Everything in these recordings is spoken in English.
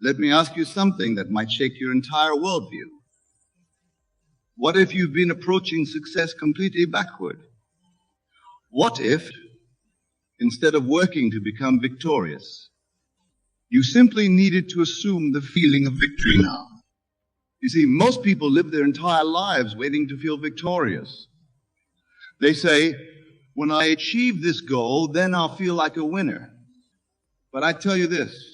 Let me ask you something that might shake your entire worldview. What if you've been approaching success completely backward? What if, instead of working to become victorious, you simply needed to assume the feeling of victory now? You see, most people live their entire lives waiting to feel victorious. They say, when I achieve this goal, then I'll feel like a winner. But I tell you this,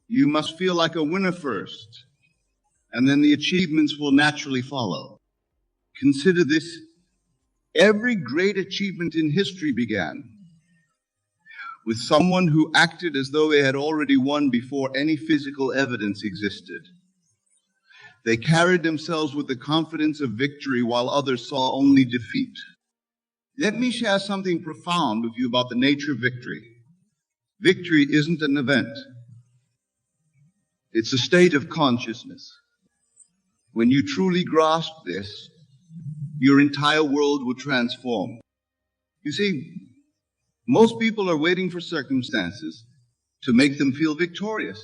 you must feel like a winner first, and then the achievements will naturally follow. Consider this. Every great achievement in history began with someone who acted as though they had already won before any physical evidence existed. They carried themselves with the confidence of victory while others saw only defeat. Let me share something profound with you about the nature of victory. Victory isn't an event. It's a state of consciousness. When you truly grasp this, your entire world will transform. You see, most people are waiting for circumstances to make them feel victorious.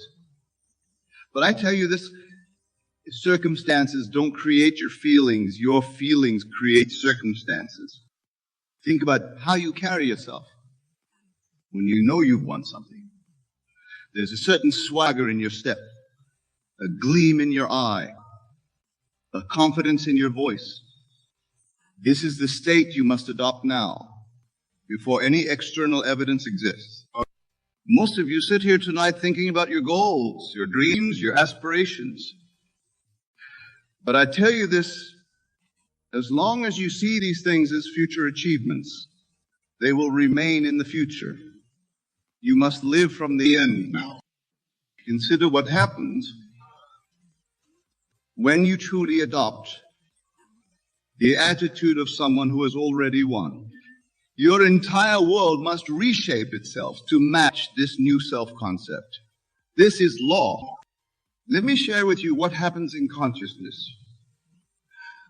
But I tell you this, circumstances don't create your feelings create circumstances. Think about how you carry yourself when you know you've won something. There's a certain swagger in your step, a gleam in your eye, a confidence in your voice. This is the state you must adopt now, before any external evidence exists. Most of you sit here tonight thinking about your goals, your dreams, your aspirations. But I tell you this, as long as you see these things as future achievements, they will remain in the future. You must live from the end now. Consider what happens when you truly adopt the attitude of someone who has already won. Your entire world must reshape itself to match this new self-concept. This is law. Let me share with you what happens in consciousness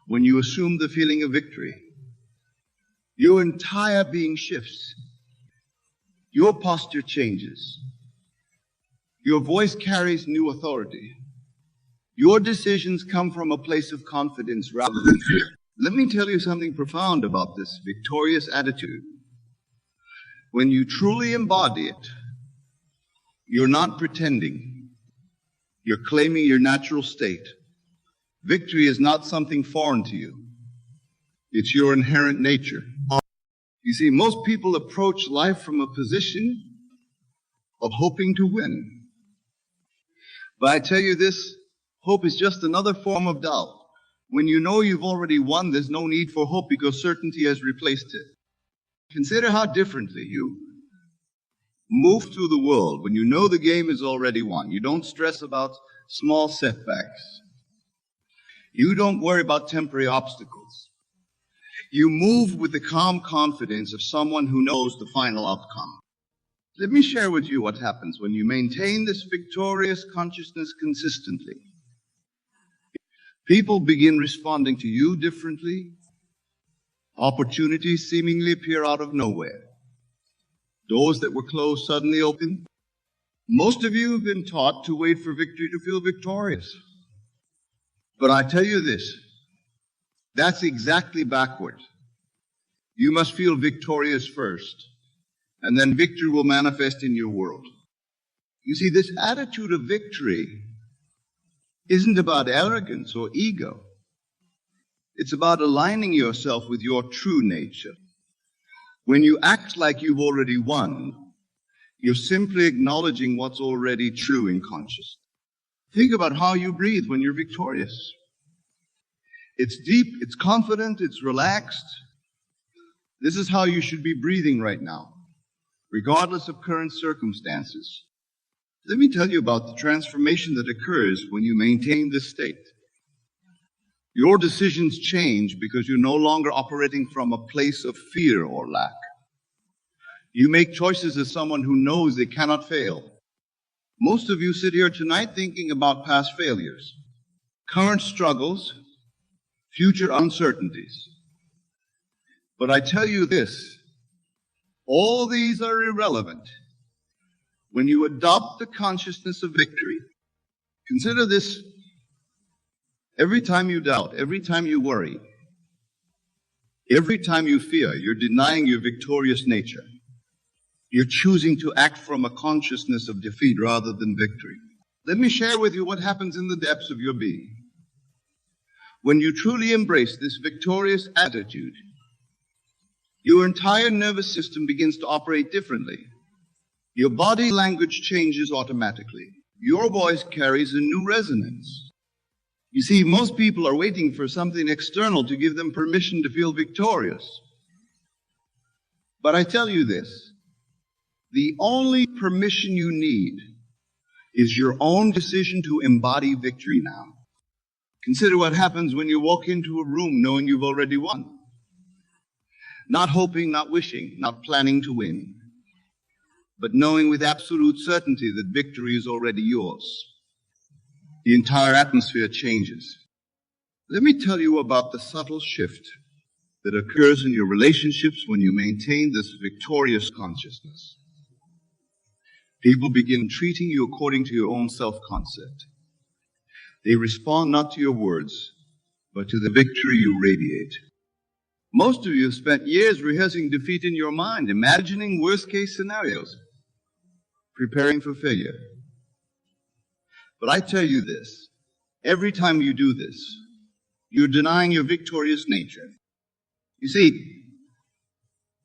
when you assume the feeling of victory. Your entire being shifts. Your posture changes. Your voice carries new authority. Your decisions come from a place of confidence rather than fear. Let me tell you something profound about this victorious attitude. When you truly embody it, you're not pretending. You're claiming your natural state. Victory is not something foreign to you. It's your inherent nature. You see, most people approach life from a position of hoping to win. But I tell you this, hope is just another form of doubt. When you know you've already won, there's no need for hope because certainty has replaced it. Consider how differently you move through the world when you know the game is already won. You don't stress about small setbacks. You don't worry about temporary obstacles. You move with the calm confidence of someone who knows the final outcome. Let me share with you what happens when you maintain this victorious consciousness consistently. People begin responding to you differently. Opportunities seemingly appear out of nowhere. Doors that were closed suddenly open. Most of you have been taught to wait for victory to feel victorious. But I tell you this, that's exactly backward. You must feel victorious first, and then victory will manifest in your world. You see, this attitude of victory isn't about arrogance or ego. It's about aligning yourself with your true nature. When you act like you've already won, you're simply acknowledging what's already true in consciousness. Think about how you breathe when you're victorious. It's deep, it's confident, it's relaxed. This is how you should be breathing right now, regardless of current circumstances. Let me tell you about the transformation that occurs when you maintain this state. Your decisions change because you're no longer operating from a place of fear or lack. You make choices as someone who knows they cannot fail. Most of you sit here tonight thinking about past failures, current struggles, future uncertainties. But I tell you this, all these are irrelevant when you adopt the consciousness of victory. Consider this. Every time you doubt, every time you worry, every time you fear, you're denying your victorious nature. You're choosing to act from a consciousness of defeat rather than victory. Let me share with you what happens in the depths of your being. When you truly embrace this victorious attitude, your entire nervous system begins to operate differently. Your body language changes automatically. Your voice carries a new resonance. You see, most people are waiting for something external to give them permission to feel victorious. But I tell you this, the only permission you need is your own decision to embody victory now. Consider what happens when you walk into a room knowing you've already won. Not hoping, not wishing, not planning to win, but knowing with absolute certainty that victory is already yours. The entire atmosphere changes. Let me tell you about the subtle shift that occurs in your relationships when you maintain this victorious consciousness. People begin treating you according to your own self-concept. They respond not to your words, but to the victory you radiate. Most of you have spent years rehearsing defeat in your mind, imagining worst-case scenarios, preparing for failure. But I tell you this, every time you do this, you're denying your victorious nature. You see,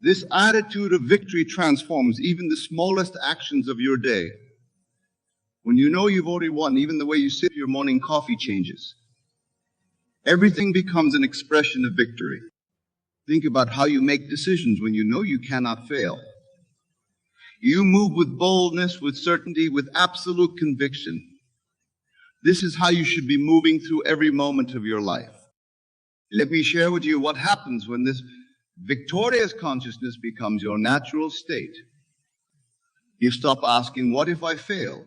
this attitude of victory transforms even the smallest actions of your day. When you know you've already won, even the way you sip your morning coffee changes. Everything becomes an expression of victory. Think about how you make decisions when you know you cannot fail. You move with boldness, with certainty, with absolute conviction. This is how you should be moving through every moment of your life. Let me share with you what happens when this victorious consciousness becomes your natural state. You stop asking, what if I fail?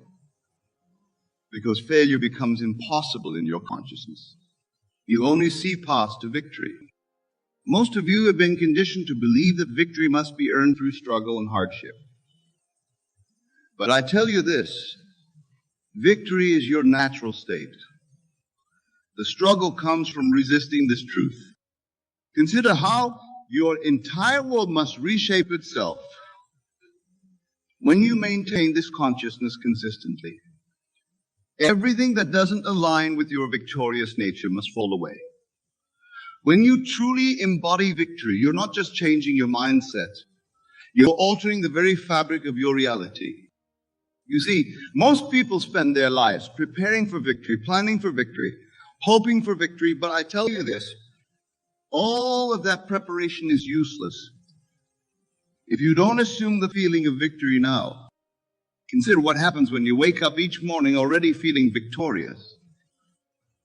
Because failure becomes impossible in your consciousness. You only see paths to victory. Most of you have been conditioned to believe that victory must be earned through struggle and hardship. But I tell you this, victory is your natural state. The struggle comes from resisting this truth. Consider how your entire world must reshape itself when you maintain this consciousness consistently. Everything that doesn't align with your victorious nature must fall away. When you truly embody victory, you're not just changing your mindset, you're altering the very fabric of your reality. You see, most people spend their lives preparing for victory, planning for victory, hoping for victory, but I tell you this, all of that preparation is useless if you don't assume the feeling of victory now. Consider what happens when you wake up each morning already feeling victorious.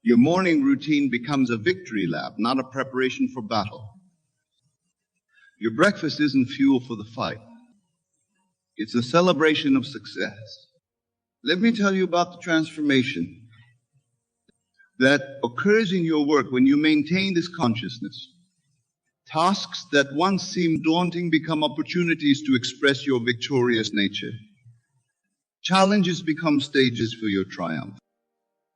Your morning routine becomes a victory lap, not a preparation for battle. Your breakfast isn't fuel for the fight. It's a celebration of success. Let me tell you about the transformation that occurs in your work when you maintain this consciousness. Tasks that once seemed daunting become opportunities to express your victorious nature. Challenges become stages for your triumph.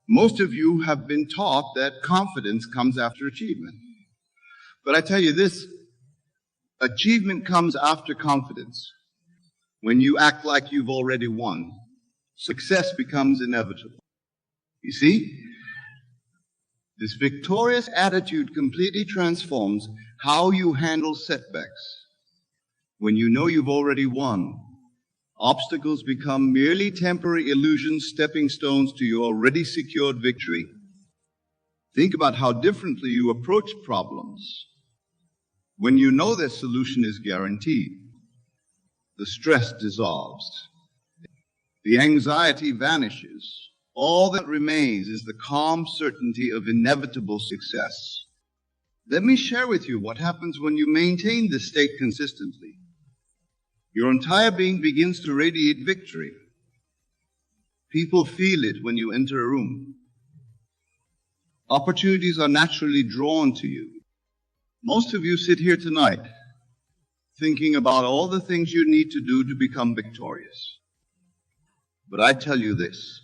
Most of you have been taught that confidence comes after achievement. But I tell you this, achievement comes after confidence. When you act like you've already won, success becomes inevitable. You see, this victorious attitude completely transforms how you handle setbacks. When you know you've already won, obstacles become merely temporary illusions, stepping stones to your already secured victory. Think about how differently you approach problems. When you know their solution is guaranteed, the stress dissolves, the anxiety vanishes. All that remains is the calm certainty of inevitable success. Let me share with you what happens when you maintain this state consistently. Your entire being begins to radiate victory. People feel it when you enter a room. Opportunities are naturally drawn to you. Most of you sit here tonight thinking about all the things you need to do to become victorious. But I tell you this,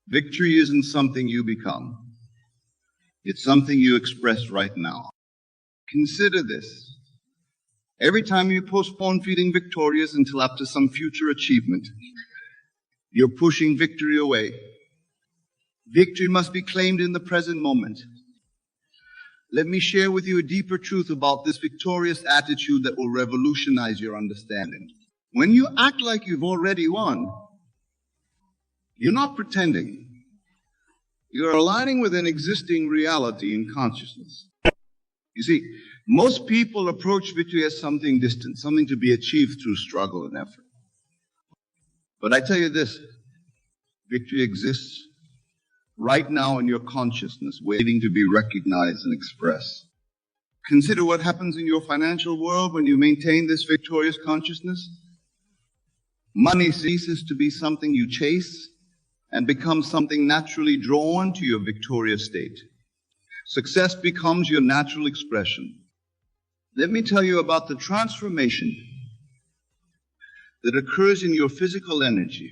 Victory isn't something you become. It's something you express right now. Consider this. Every time you postpone feeling victorious until after some future achievement, you're pushing victory away. Victory must be claimed in the present moment. Let me share with you a deeper truth about this victorious attitude that will revolutionize your understanding. When you act like you've already won, you're not pretending. You're aligning with an existing reality in consciousness. You see, most people approach victory as something distant, something to be achieved through struggle and effort. But I tell you this, victory exists right now in your consciousness, waiting to be recognized and expressed. Consider what happens in your financial world when you maintain this victorious consciousness. Money ceases to be something you chase and becomes something naturally drawn to your victorious state. Success becomes your natural expression. Let me tell you about the transformation that occurs in your physical energy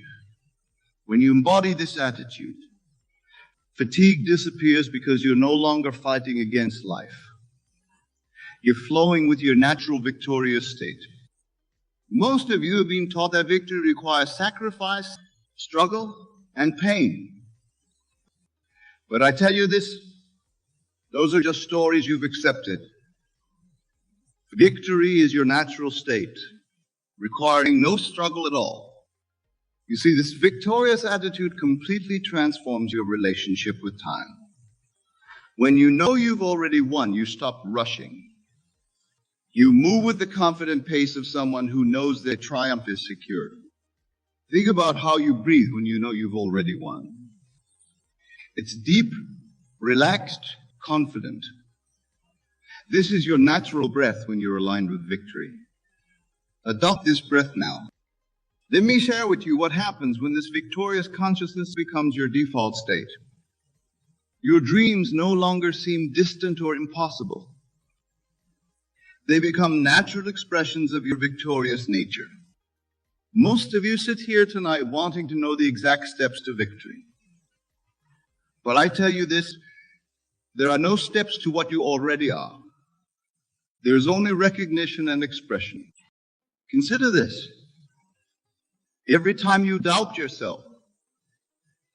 when you embody this attitude. Fatigue disappears because you're no longer fighting against life. You're flowing with your natural victorious state. Most of you have been taught that victory requires sacrifice, struggle, and pain. But I tell you this, those are just stories you've accepted. Victory is your natural state, requiring no struggle at all. You see, this victorious attitude completely transforms your relationship with time. When you know you've already won, you stop rushing. You move with the confident pace of someone who knows their triumph is secure. Think about how you breathe when you know you've already won. It's deep, relaxed, confident. This is your natural breath when you're aligned with victory. Adopt this breath now. Let me share with you what happens when this victorious consciousness becomes your default state. Your dreams no longer seem distant or impossible. They become natural expressions of your victorious nature. Most of you sit here tonight wanting to know the exact steps to victory. But I tell you this, there are no steps to what you already are. There is only recognition and expression. Consider this. Every time you doubt yourself,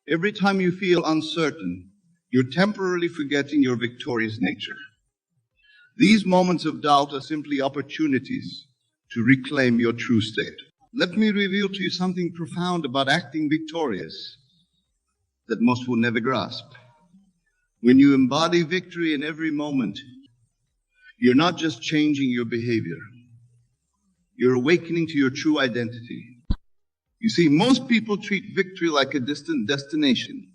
every time you feel uncertain, you're temporarily forgetting your victorious nature. These moments of doubt are simply opportunities to reclaim your true state. Let me reveal to you something profound about acting victorious that most will never grasp. When you embody victory in every moment, you're not just changing your behavior. You're awakening to your true identity. You see, most people treat victory like a distant destination,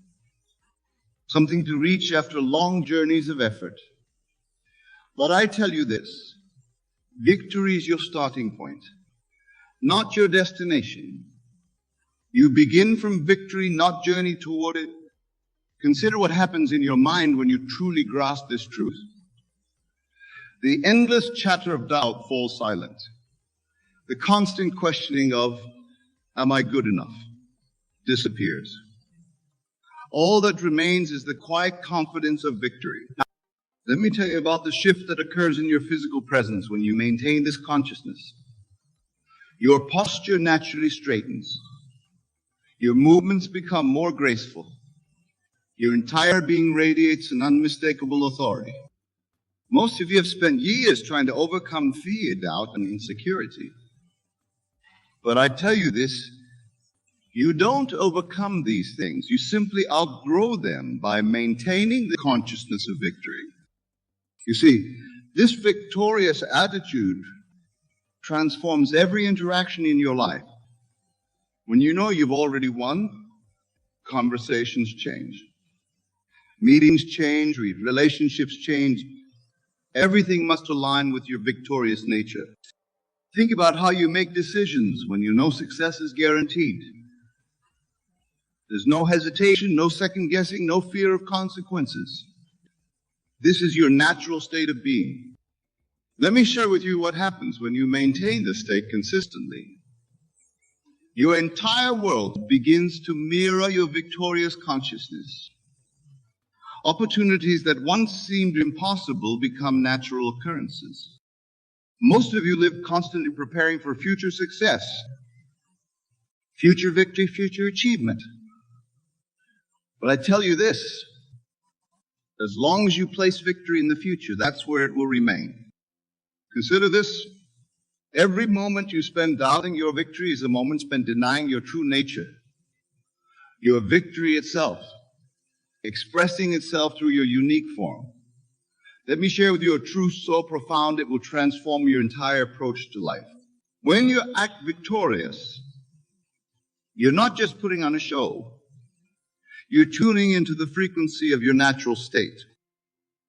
something to reach after long journeys of effort. But I tell you this, victory is your starting point, not your destination. You begin from victory, not journey toward it. Consider what happens in your mind when you truly grasp this truth. The endless chatter of doubt falls silent. The constant questioning of, am I good enough, disappears. All that remains is the quiet confidence of victory. Let me tell you about the shift that occurs in your physical presence when you maintain this consciousness. Your posture naturally straightens. Your movements become more graceful. Your entire being radiates an unmistakable authority. Most of you have spent years trying to overcome fear, doubt, and insecurity. But I tell you this, you don't overcome these things. You simply outgrow them by maintaining the consciousness of victory. You see, this victorious attitude transforms every interaction in your life. When you know you've already won, conversations change. Meetings change, relationships change. Everything must align with your victorious nature. Think about how you make decisions when you know success is guaranteed. There's no hesitation, no second guessing, no fear of consequences. This is your natural state of being. Let me share with you what happens when you maintain this state consistently. Your entire world begins to mirror your victorious consciousness. Opportunities that once seemed impossible become natural occurrences. Most of you live constantly preparing for future success, future victory, future achievement. But I tell you this, as long as you place victory in the future, that's where it will remain. Consider this, every moment you spend doubting your victory is a moment spent denying your true nature, your victory itself, expressing itself through your unique form. Let me share with you a truth so profound it will transform your entire approach to life. When you act victorious, you're not just putting on a show. You're tuning into the frequency of your natural state.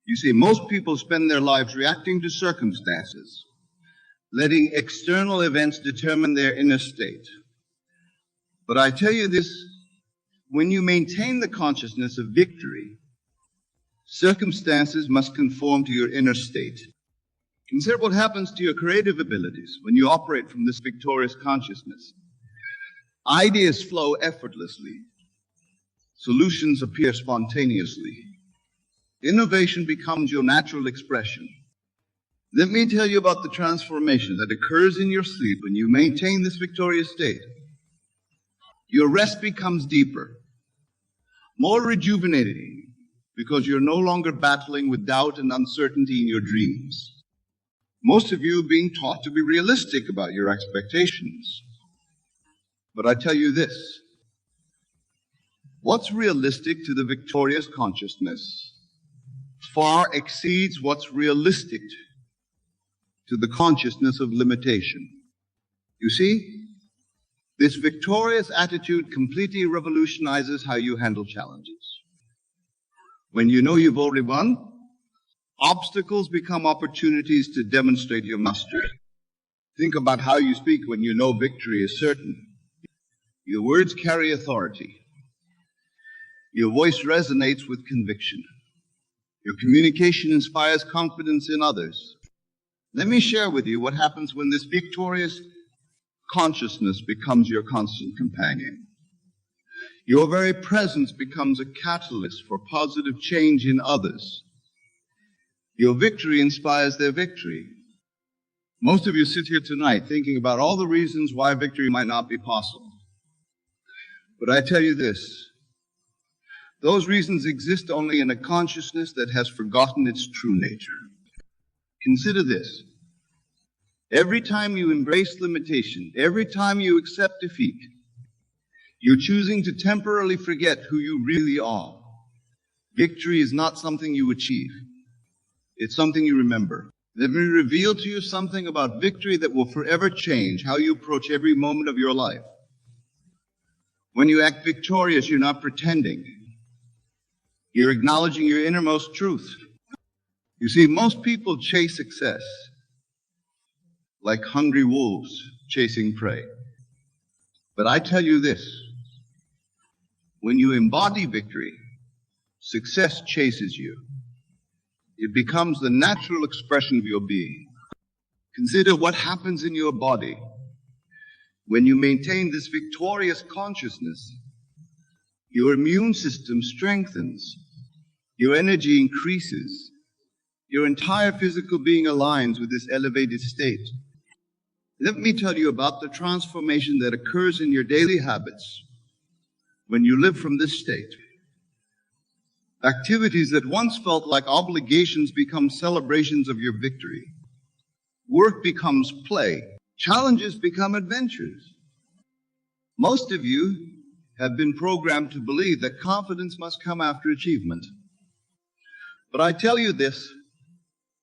You see, most people spend their lives reacting to circumstances, letting external events determine their inner state. But I tell you this, when you maintain the consciousness of victory, circumstances must conform to your inner state. Consider what happens to your creative abilities when you operate from this victorious consciousness. Ideas flow effortlessly. Solutions appear spontaneously. Innovation becomes your natural expression. Let me tell you about the transformation that occurs in your sleep when you maintain this victorious state. Your rest becomes deeper, more rejuvenating, because you're no longer battling with doubt and uncertainty in your dreams. Most of you are being taught to be realistic about your expectations. But I tell you this, what's realistic to the victorious consciousness far exceeds what's realistic to the consciousness of limitation. You see, this victorious attitude completely revolutionizes how you handle challenges. When you know you've already won, obstacles become opportunities to demonstrate your mastery. Think about how you speak when you know victory is certain. Your words carry authority. Your voice resonates with conviction. Your communication inspires confidence in others. Let me share with you what happens when this victorious consciousness becomes your constant companion. Your very presence becomes a catalyst for positive change in others. Your victory inspires their victory. Most of you sit here tonight thinking about all the reasons why victory might not be possible. But I tell you this, those reasons exist only in a consciousness that has forgotten its true nature. Consider this. Every time you embrace limitation, every time you accept defeat, you're choosing to temporarily forget who you really are. Victory is not something you achieve. It's something you remember. Let me reveal to you something about victory that will forever change how you approach every moment of your life. When you act victorious, you're not pretending. You're acknowledging your innermost truth. You see, most people chase success like hungry wolves chasing prey. But I tell you this, when you embody victory, success chases you. It becomes the natural expression of your being. Consider what happens in your body when you maintain this victorious consciousness. Your immune system strengthens. Your energy increases. Your entire physical being aligns with this elevated state. Let me tell you about the transformation that occurs in your daily habits when you live from this state. Activities that once felt like obligations become celebrations of your victory. Work becomes play. Challenges become adventures. Most of you have been programmed to believe that confidence must come after achievement. But I tell you this,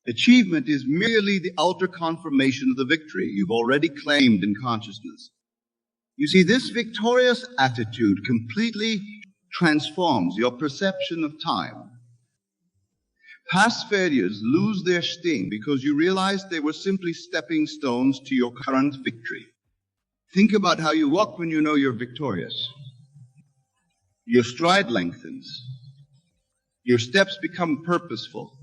achievement is merely the outer confirmation of the victory you've already claimed in consciousness. You see, this victorious attitude completely transforms your perception of time. Past failures lose their sting because you realize they were simply stepping stones to your current victory. Think about how you walk when you know you're victorious. Your stride lengthens. Your steps become purposeful.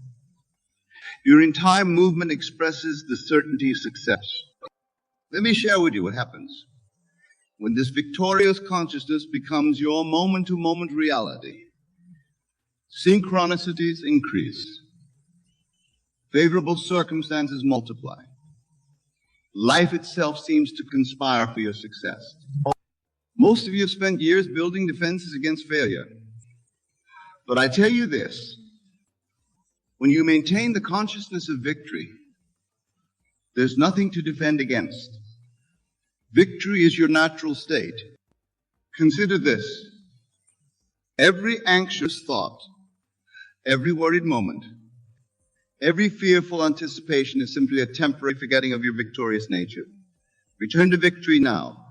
Your entire movement expresses the certainty of success. Let me share with you what happens. when this victorious consciousness becomes your moment-to-moment reality, synchronicities increase, favorable circumstances multiply. Life itself seems to conspire for your success. Most of you have spent years building defenses against failure. But I tell you this, when you maintain the consciousness of victory, there's nothing to defend against. Victory is your natural state. Consider this. Every anxious thought, every worried moment, every fearful anticipation is simply a temporary forgetting of your victorious nature. Return to victory now.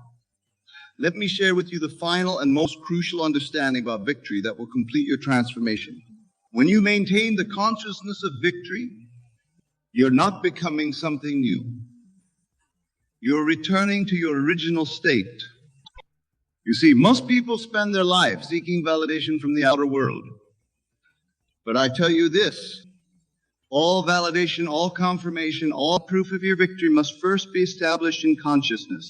Let me share with you the final and most crucial understanding about victory that will complete your transformation. When you maintain the consciousness of victory, you're not becoming something new. You're returning to your original state. You see, most people spend their life seeking validation from the outer world. But I tell you this, all validation, all confirmation, all proof of your victory must first be established in consciousness.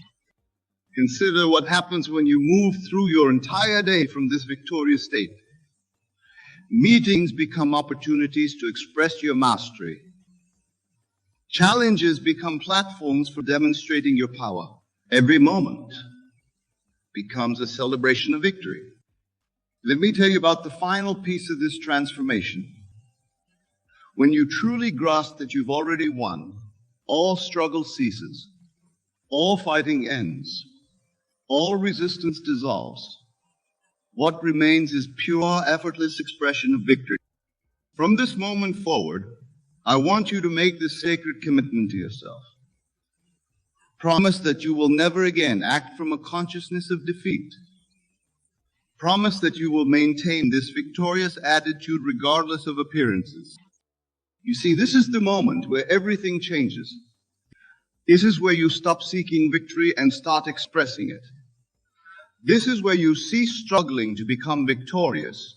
Consider what happens when you move through your entire day from this victorious state. Meetings become opportunities to express your mastery. Challenges become platforms for demonstrating your power. Every moment becomes a celebration of victory. Let me tell you about the final piece of this transformation. When you truly grasp that you've already won, all struggle ceases, all fighting ends, all resistance dissolves. What remains is pure, effortless expression of victory. From this moment forward, I want you to make this sacred commitment to yourself. Promise that you will never again act from a consciousness of defeat. Promise that you will maintain this victorious attitude regardless of appearances. You see, this is the moment where everything changes. This is where you stop seeking victory and start expressing it. This is where you cease struggling to become victorious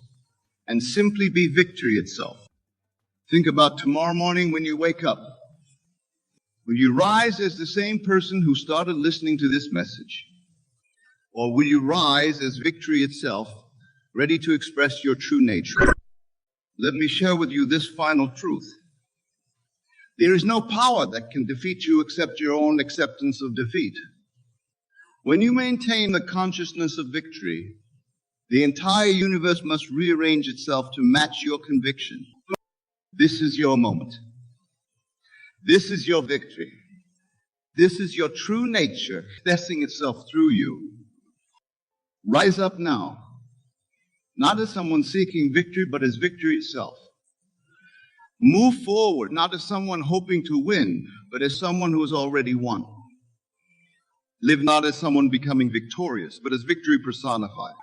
and simply be victory itself. Think about tomorrow morning when you wake up. Will you rise as the same person who started listening to this message? Or will you rise as victory itself, ready to express your true nature? Let me share with you this final truth. There is no power that can defeat you except your own acceptance of defeat. When you maintain the consciousness of victory, the entire universe must rearrange itself to match your conviction. This is your moment. This is your victory. This is your true nature expressing itself through you. Rise up now, not as someone seeking victory, but as victory itself. Move forward, not as someone hoping to win, but as someone who has already won. Live not as someone becoming victorious, but as victory personified.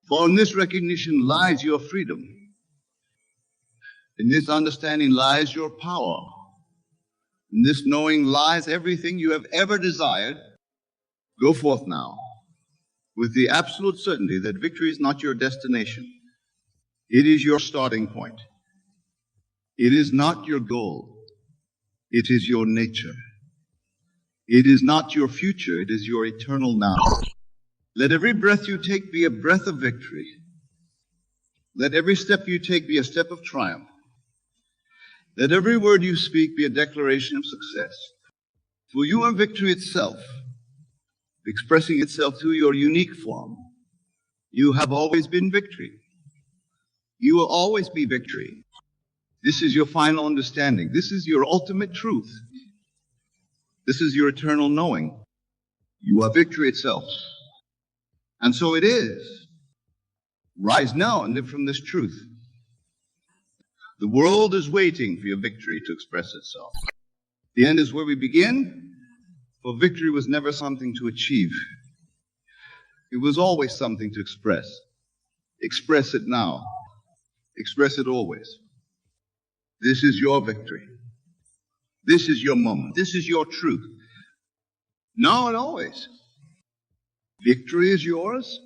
For in this recognition lies your freedom. In this understanding lies your power. In this knowing lies everything you have ever desired. Go forth now, with the absolute certainty that victory is not your destination. It is your starting point. It is not your goal. It is your nature. It is not your future. It is your eternal now. Let every breath you take be a breath of victory. Let every step you take be a step of triumph. Let every word you speak be a declaration of success. For you are victory itself, expressing itself through your unique form. You have always been victory. You will always be victory. This is your final understanding. This is your ultimate truth. This is your eternal knowing. You are victory itself. And so it is. Rise now and live from this truth. The world is waiting for your victory to express itself. The end is where we begin, for victory was never something to achieve. It was always something to express. Express it now. Express it always. This is your victory. This is your moment. This is your truth. Now and always. Victory is yours.